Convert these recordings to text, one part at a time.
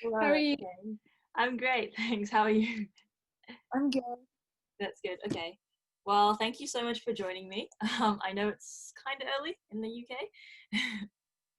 Hello. How are you? Okay. I'm great, thanks. How are you? I'm good. That's good. Okay. Well, thank you so much for joining me. I know it's kind of early in the UK.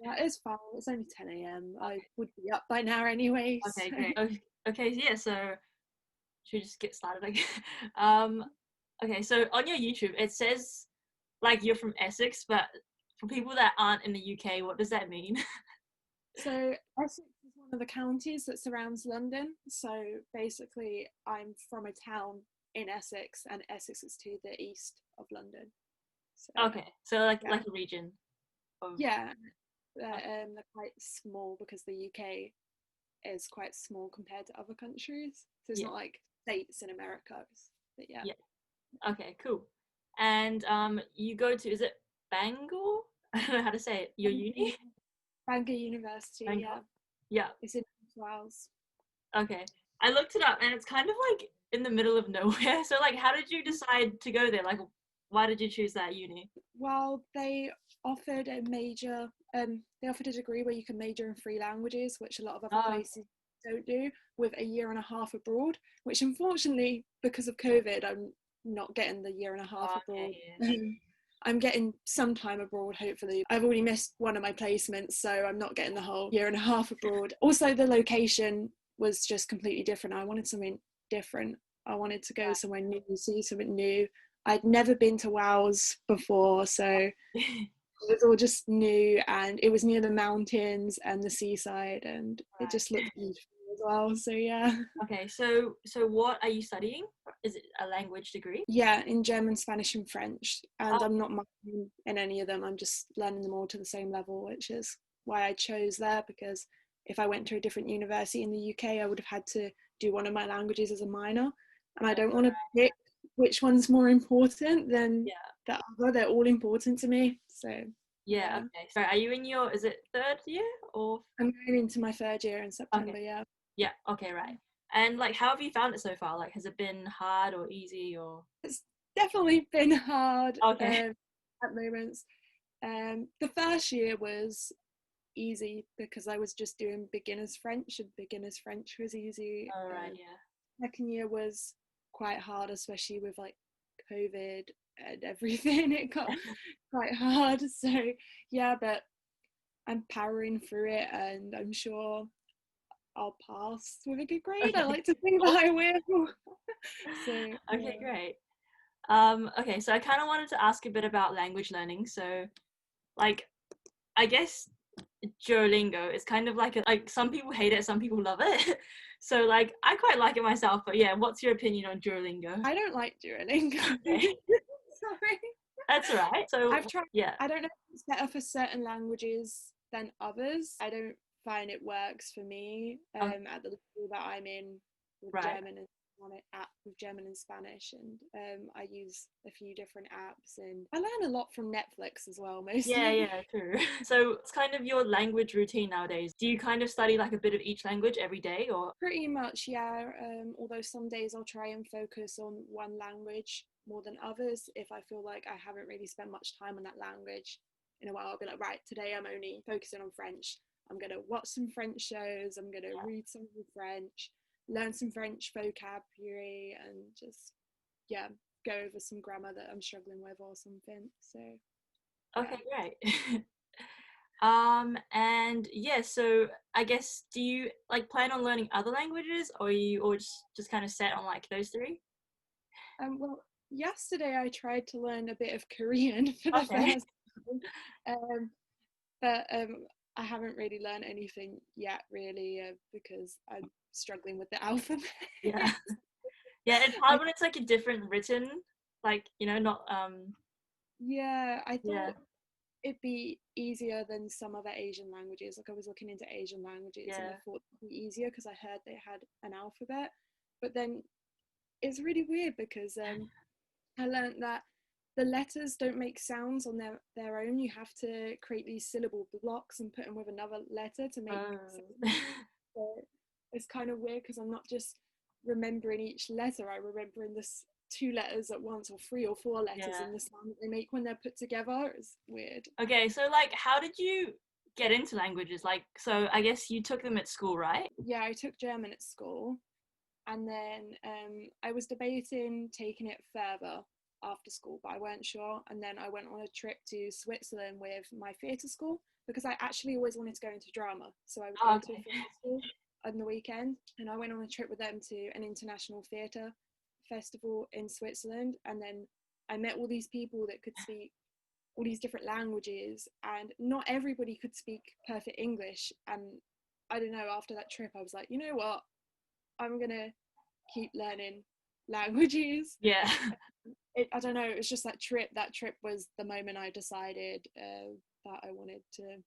Yeah, it's fine. It's only 10 a.m. I would be up by now anyway. Okay, So. great. Okay, yeah, so should we just get started again? Um, okay, so on your YouTube, it says like you're from Essex, but for people that aren't in the UK, what does that mean? So Essex is one of the counties that surrounds London. So basically, I'm from a town in Essex, and Essex is to the east of London. So Okay, so like yeah, like a region of. yeah, they're quite small because the UK is quite small compared to other countries. So it's Yeah, not like states in America. But yeah. yeah. Okay, cool. And you go to, is it Bangor? I don't know how to say it. Your uni? Bangor University, Bangor? yeah. Yeah. It's in Wales. Okay. I looked it up and it's kind of like in the middle of nowhere. So like how did you decide to go there? Like why did you choose that uni? Well, offered a major, they offered a degree where you can major in 3 languages, which a lot of other Oh, places don't do, with a year and a half abroad, which unfortunately, because of COVID, I'm not getting the year and a half okay, abroad. yeah. I'm getting some time abroad, hopefully. I've already missed one of my placements, so I'm not getting the whole year and a half abroad. Also, the location was just completely different. I wanted something different. I wanted to go somewhere new, see something new. I'd never been to Wales before, so it was all just new, and it was near the mountains and the seaside, and it Right. just looked beautiful as well. So yeah. Okay, so what are you studying? Is it a language degree? Yeah, in German, Spanish, and French. And Oh, I'm not mastering in any of them. I'm just learning them all to the same level, which is why I chose there. Because if I went to a different university in the UK, I would have had to do one of my languages as a minor. And I don't want to pick which one's more important than yeah. the other. They're all important to me. So Yeah, yeah, okay. So are you in your, is it third year or? I'm going into my 3rd year in Okay. September. Yeah. Yeah, okay, right. And like how have you found it so far? Like has it been hard or easy or? It's definitely been hard Okay. at moments. The first year was easy because I was just doing beginner's French, and beginner's French was easy. All right, yeah. Second year was quite hard, especially with like COVID and everything. It got quite hard. So yeah, but I'm powering through it, and I'm sure I'll pass with a good grade. I Okay. like to think that I will. So Okay, yeah. great. Okay, so I kind of wanted to ask a bit about language learning. So, like, I guess Duolingo is kind of like like some people hate it, some people love it. So, like, I quite like it myself. But yeah, what's your opinion on Duolingo? I don't like duolingo. Okay, Sorry. that's all right. So, I've tried. yeah. I don't know if it's better for certain languages than others. I don't find it works for me Okay, at the level that I'm in with right. German and on it app with German and Spanish, and I use a few different apps, and I learn a lot from Netflix as well, Yeah, mostly. yeah, true. So, it's kind of your language routine nowadays. Do you kind of study like a bit of each language every day, or? Pretty much, yeah. Although some days I'll try and focus on one language more than others. If I feel like I haven't really spent much time on that language in a while, I'll be like, right, today I'm only focusing on French. I'm going to watch some French shows, I'm going to read some French, learn some French vocabulary, and just, yeah, go over some grammar that I'm struggling with or something. So, yeah. Okay, great. And yeah, so I guess do you like plan on learning other languages or you or just kind of set on like those three? Well, yesterday I tried to learn a bit of Korean for the Okay. first time. Um, but I haven't really learned anything yet, really, because I'm struggling with the alphabet. Yeah. Yeah, it's I, hard when it's like a different written, like, not yeah, I yeah. thought it'd be easier than some other Asian languages. Like I was looking into Asian languages, and I Yeah. thought it'd be easier because I heard they had an alphabet. But then it's really weird because I learned that the letters don't make sounds on their own. You have to create these syllable blocks and put them with another letter to make Oh. sounds. So it's kind of weird because I'm not just remembering each letter. I'm remembering this 2 letters at once, or 3 or 4 letters, Yeah. and the sound that they make when they're put together is weird. Okay, so like how did you get into languages? Like, so I guess you took them at school, right? Yeah, I took German at school, and then I was debating taking it further after school, but I weren't sure. And then I went on a trip to Switzerland with my theatre school because I actually always wanted to go into drama. So I would Oh, go to a okay. theatre school on the weekend, and I went on a trip with them to an international theatre festival in Switzerland. And then I met all these people that could speak all these different languages, and not everybody could speak perfect English. And I don't know, after that trip, I was like, you know what? I'm gonna keep learning languages. Yeah. I don't know, it was just that trip. That trip was the moment I decided that I wanted to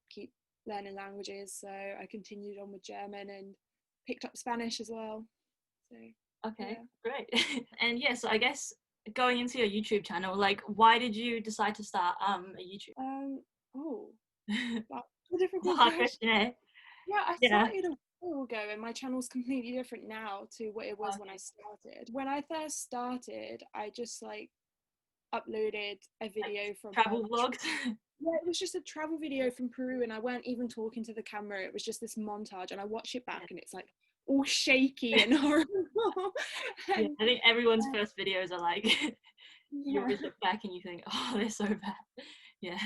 keep learning languages. So I continued on with German and picked up Spanish as well. So Okay, yeah. great. And yeah, so I guess going into your YouTube channel, like, why did you decide to start a YouTube? Oh, that's a difficult Hard question. question, eh? Yeah, I Yeah. started a while ago, and my channel's completely different now to what it was when I Okay. started. When I first started, I just like uploaded a Like video from my travel vlogs. yeah, it was just a travel video from Peru, and I weren't even talking to the camera. It was just this montage, and I watch it back, and it's like all shaky and horrible. Yeah, and I think everyone's first videos are like you yeah, always look back and you think, oh, they're so bad. Yeah.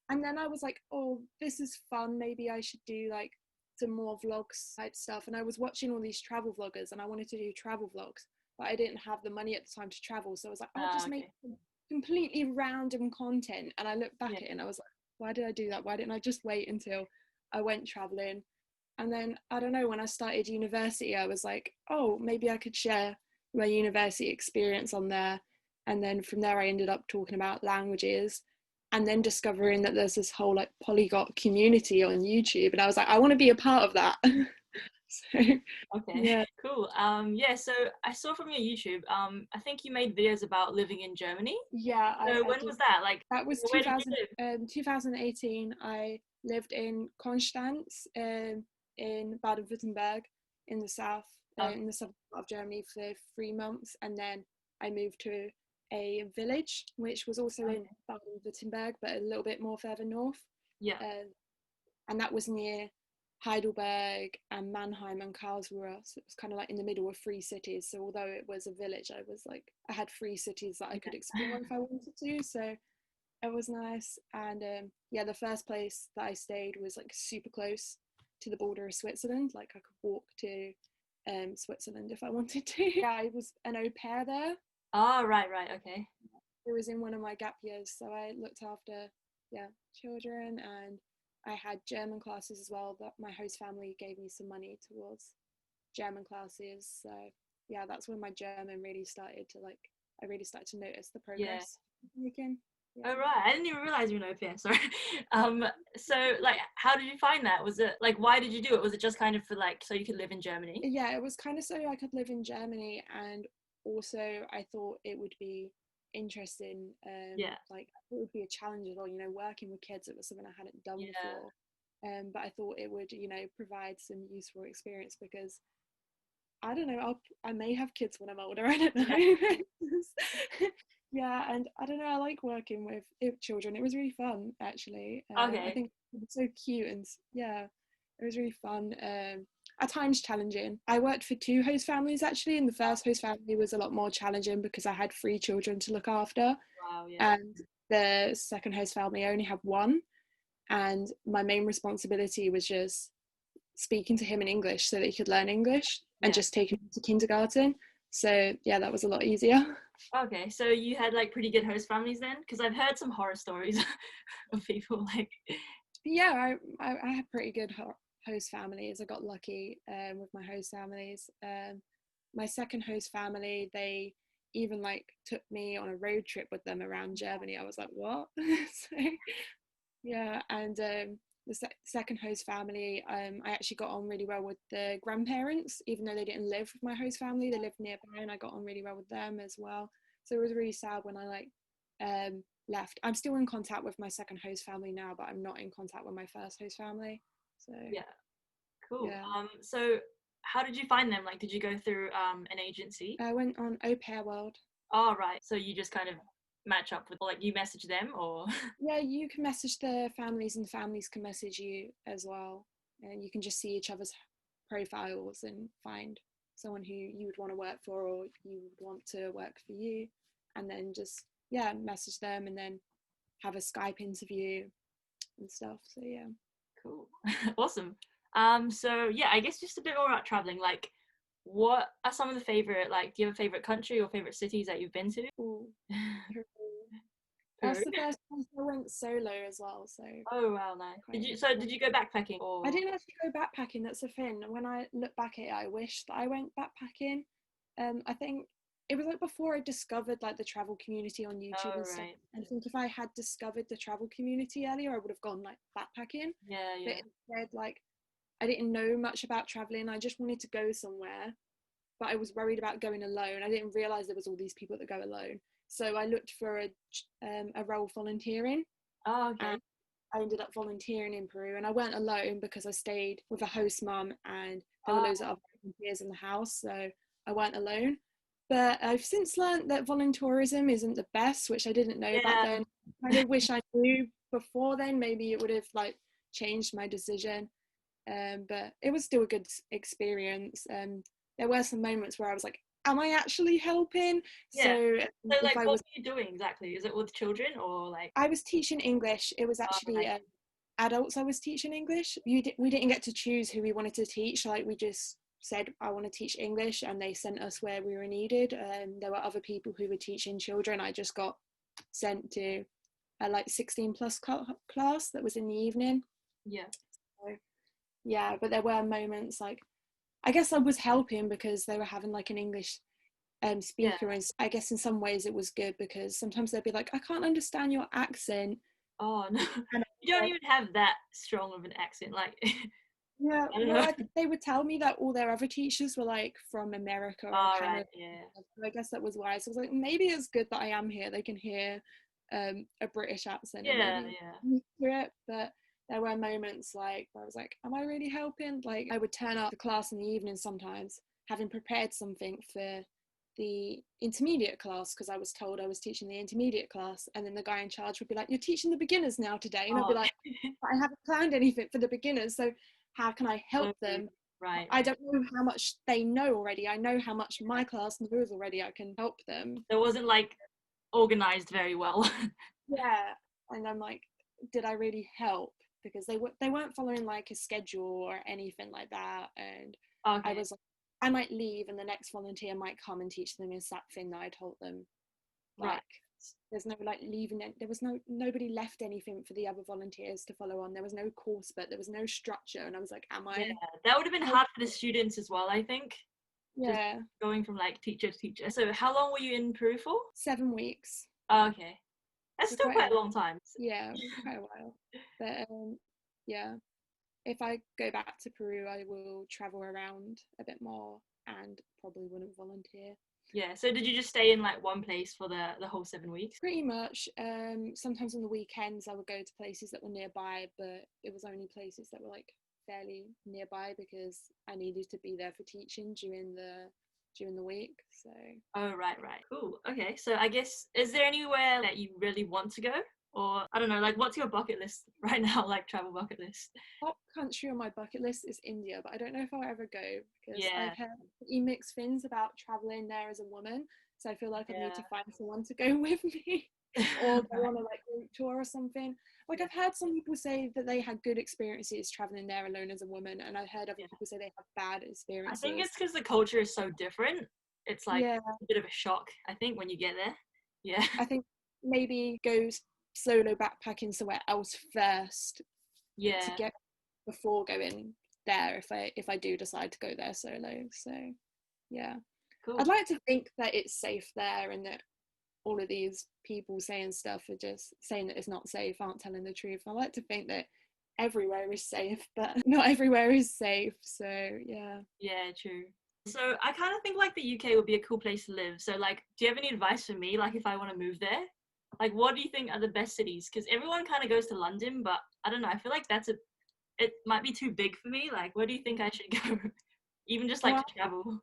and then I was like, oh, this is fun. Maybe I should do like some more vlogs type stuff. And I was watching all these travel vloggers, and I wanted to do travel vlogs, but I didn't have the money at the time to travel. So I was like, I'll just make Okay. completely random content. And I looked back Yeah. at it and I was like, why did I do that? Why didn't I just wait until I went traveling? And then I don't know, when I started university, I was like, oh, maybe I could share my university experience on there. And then from there, I ended up talking about languages, and then discovering that there's this whole like polyglot community on YouTube. And I was like, I want to be a part of that. So, Okay. yeah. Cool. Yeah, so I saw from your YouTube, I think you made videos about living in Germany. Yeah, So I when did. was that? Like, That was where did you live? 2018. I lived in Konstanz, in Baden-Württemberg, in the south, Okay. in the southern part of Germany for 3 months, and then I moved to a village which was also in Okay. Baden-Württemberg, but a little bit more further north, Yeah. uh, and that was near Heidelberg and Mannheim and Karlsruhe. So it was kind of like in the middle of three cities. So although it was a village, I had three cities that I could explore if I wanted to. So it was nice. And yeah, the first place that I stayed was like super close to the border of Switzerland. Like I could walk to Switzerland if I wanted to. Yeah, I was an au pair there. Oh, right, right. Okay. It was in one of my gap years, so I looked after, yeah, children, and I had German classes as well. That my host family gave me some money towards German classes. So yeah, that's when my German really started to like. I really started to notice the Yeah. progress making. Yeah. Oh, right. I didn't even realize you were an au pair. Sorry. So like, how did you find that? Was it like, why did you do it? Was it just kind of for like, so you could live in Germany? Yeah, it was kind of so I could live in Germany, and also I thought it would be interesting. Yeah. Like I thought it would be a challenge as well. You know, working with kids, it was something I hadn't done Yeah. before. But I thought it would, you know, provide some useful experience because I don't know, I may have kids when I'm older. I don't Yeah. know. Yeah, and I don't know. I like working with children. It was really fun, actually. I Okay. think it's so cute, and yeah, it was really fun. At times challenging. I worked for two host families actually, and the first host family was a lot more challenging because I had three children to look after, Wow. Yeah. and the second host family I only had one, and my main responsibility was just speaking to him in English so that he could learn English and Yeah. just taking him to kindergarten. So yeah, that was a lot easier. Okay. So you had like pretty good host families then? Because I've heard some horror stories of people like. Yeah, I had pretty good host families. I got lucky with my host families. My second host family, they even like took me on a road trip with them around Germany. I was like, what? So, yeah, and the second host family, I actually got on really well with the grandparents, even though they didn't live with my host family. They lived nearby, and I got on really well with them as well. So it was really sad when I like left. I'm still in contact with my second host family now, but I'm not in contact with my first host family. So Yeah. Cool. yeah, So how did you find them? Like, did you go through an agency? I went on Au Pair World. Oh, right. So you just kind of match up with, or like you message them, or? Yeah, you can message the families and the families can message you as well. And you can just see each other's profiles and find someone who you would want to work for or you would want to work for you. And then just, yeah, message them and then have a Skype interview and stuff. So, yeah. Cool. Awesome. So yeah, I guess just a bit more about traveling. Like, what are some of the favorite, like, do you have a favorite country or favorite cities that you've been to? Ooh, Peru. Peru. That's the first time I went solo as well. So, Oh wow, nice. quite Did you go backpacking I or? didn't actually go backpacking. That's the thing. When I look back at it, I wish that I went backpacking. I think it was like before I discovered like the travel community on YouTube Oh and stuff. right. And I think if I had discovered the travel community earlier, I would have gone like backpacking. Yeah, But yeah. instead, like I didn't know much about traveling. I just wanted to go somewhere, but I was worried about going alone. I didn't realize there was all these people that go alone. So I looked for a role volunteering. Oh And okay. I ended up volunteering in Peru, and I weren't alone because I stayed with a host mum and there were Oh loads of other volunteers in the house, so I weren't alone. But I've since learned that volunteerism isn't the best, which I didn't know back yeah. then. I kind of wish I knew before then. Maybe it would have like changed my decision. But it was still a good experience. There were some moments where I was like, "Am I actually helping?" Yeah. So So if like, I what was, were you doing exactly? Is it with children or like? I was teaching English. It was Oh, actually nice. adults I was teaching English. We didn't get to choose who we wanted to teach. Like we just said, I want to teach English, and they sent us where we were needed. There were other people who were teaching children. I just got sent to a like 16 plus class that was in the evening. Yeah. So, yeah, but there were moments like I guess I was helping because they were having like an English Yeah. speaker, and I guess in some ways it was good because sometimes they'd be like, I can't understand your accent, Oh no. and I You was don't like, even have that strong of an accent. Like, yeah, I don't well, know. I think they would tell me that all their other teachers were like from America or All right. Canada. Yeah. So I guess that was why. So I was like, maybe it's good that I am here. They can hear a British accent and Yeah. maybe Yeah. hear it. But there were moments like where I was like, am I really helping? Like I would turn up to class in the evening sometimes, having prepared something for the intermediate class because I was told I was teaching the intermediate class, and then the guy in charge would be like, "You're teaching the beginners now today," and I'd be Oh. like, "I haven't planned anything for the beginners, so how can I help Oh, them? right. I Right. don't know how much they know already. I know how much my class knows already. I can help them." There wasn't like organized very well. Yeah, and I'm like, did I really help? Because they weren't following like a schedule or anything like that, and I Okay. was like, I might leave, and the next volunteer might come and teach them the exact thing that I told them. Right. Like, there's no like leaving it. There was nobody left anything for the other volunteers to follow on. There was no course, but there was no structure, and I was like, am Yeah. I? That would have been hard for the students as well, I think. Just Yeah, going from like teacher to teacher. So how long were you in Peru for? 7 weeks. Oh, okay. That's So still quite a quite a long time. yeah, it was quite a while. But yeah, if I go back to Peru, I will travel around a bit more and probably wouldn't volunteer. Yeah. So did you just stay in like one place for the whole 7 weeks? Pretty much. Sometimes on the weekends I would go to places that were nearby, but it was only places that were like fairly nearby because I needed to be there for teaching during the week. So Oh, right, right. Cool. Okay. So I guess, is there anywhere that you really want to go? Or I don't know, like what's your bucket list right now, like travel bucket list? top country on my bucket list is India, but I don't know if I'll ever go because I've Yeah. heard pretty mixed things about traveling there as a woman. So I feel like I need to Yeah. find someone to go with me or go on a like group tour or something. Like Yeah. I've heard some people say that they had good experiences traveling there alone as a woman, and I've heard other Yeah. people say they have bad I think experiences. it's because the culture is so different. It's like Yeah, a bit of a shock, I think, when you get there. Yeah. I think maybe go solo backpacking somewhere else first to Yeah. get before going there if I do decide to go there solo. So yeah. I'd Cool. like to think that it's safe there and that all of these people saying stuff are just saying that it's not safe, aren't telling the truth. I like to think that everywhere is safe, but not everywhere is safe. So yeah. Yeah, true. So I kind of think like the UK would be a cool place to live. So like, do you have any advice for me? Like, if I want to move there, like, what do you think are the best cities? Because everyone kind of goes to London, but I don't know. I feel like it might be too big for me. Like, where do you think I should go? Even just like Well, to travel.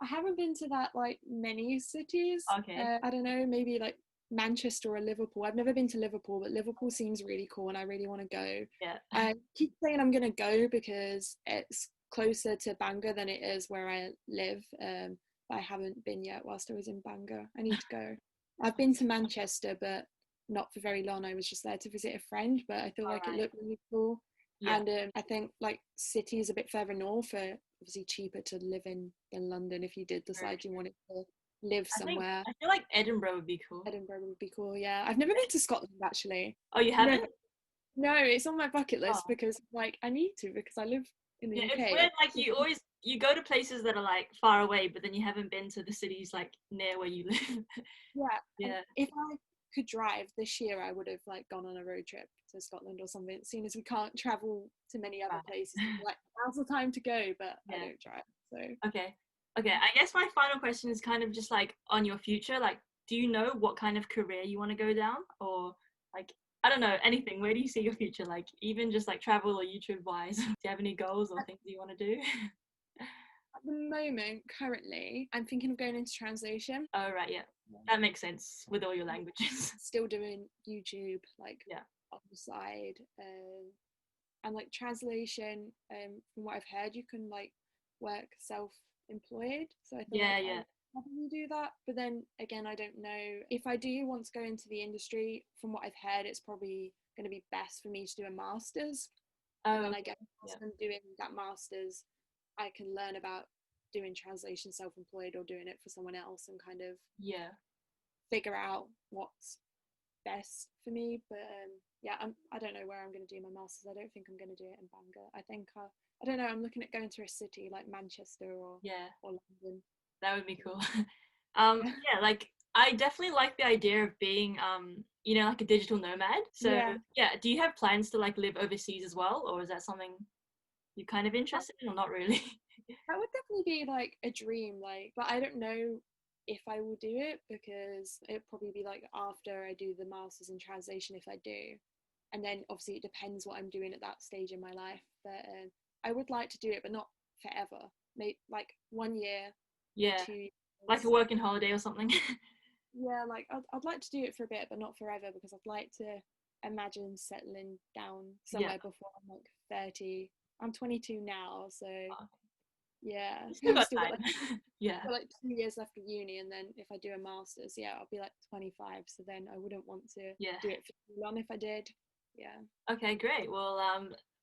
I haven't been to that like many cities. Okay. I don't know, maybe like Manchester or Liverpool. I've never been to Liverpool, but Liverpool seems really cool and I really want to go. Yeah. I keep saying I'm going to go because it's closer to Bangor than it is where I live. But I haven't been yet whilst I was in Bangor. I need to go. I've been to Manchester, but not for very long. I was just there to visit a friend, but I feel All like it right. looked really cool. Yeah. And I think like cities a bit further north are obviously cheaper to live in than London if you did decide you wanted to live somewhere. I feel like Edinburgh would be cool. Edinburgh would be cool, yeah. I've never been to Scotland actually. Oh, you No, haven't? no, it's on my bucket Oh. list because like I need to because I live in the Yeah, it's UK. weird. Like you go to places that are like far away, but then you haven't been to the cities like near where you live. Yeah, and Yeah. if I could drive this year, I would have like gone on a road trip to Scotland or something. Seeing as we can't travel to many other Right. places, like now's the time to go, but Yeah. I don't drive. So Okay. I guess my final question is kind of just like on your future. Like, do you know what kind of career you want to go down, or like I don't know anything? Where do you see your future? Like even just like travel or YouTube wise. Do you have any goals or things you want to do? at the moment, currently, I'm thinking of going into translation. Oh right, yeah, that makes sense with all your languages. Still doing YouTube, like Yeah. on the side, and like translation. From what I've heard, you can like work self-employed. So I feel Yeah, like yeah, I probably do that. But then again, I don't know if I do want to go into the industry. From what I've heard, it's probably going to be best for me to do a master's. And then oh I guess yeah, whilst I'm doing that master's, I can learn about doing translation self-employed or doing it for someone else and kind of yeah. figure out what's best for me. But yeah, I don't know where I'm going to do my masters. I don't think I'm going to do it in Bangor. I think I don't know. I'm looking at going to a city like Manchester or Yeah, London. that would be cool. Yeah. Yeah, like I definitely like the idea of being you know, like a digital nomad. So Yeah. yeah, do you have plans to like live overseas as well, or is that something you're kind of interested in, or not really? That would definitely be like a dream, like, but I don't know if I will do it because it'd probably be like after I do the masters in translation if I do, and then obviously it depends what I'm doing at that stage in my life. But I would like to do it, but not forever. Maybe like 1 year or Yeah, 2 years. like a working holiday or something. Yeah, like I'd like to do it for a bit, but not forever because I'd like to imagine settling down Yeah, somewhere before I'm like 30. I'm 22 now, so yeah, you still I've got still got like time. Yeah. like 2 years left of uni, and then if I do a master's, yeah, I'll be like 25. So then I wouldn't want to Yeah. do it for too long if I did. Yeah. Okay, great. Well,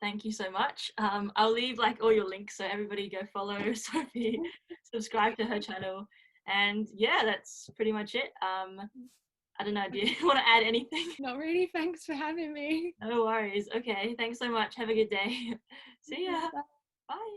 thank you so much. I'll leave like all your links so everybody go follow Sophie, subscribe to her channel, and yeah, that's pretty much it. I don't know. Do you want to add anything? Not really. Thanks for having me. No worries. Okay, thanks so much. Have a good day. See ya. Bye.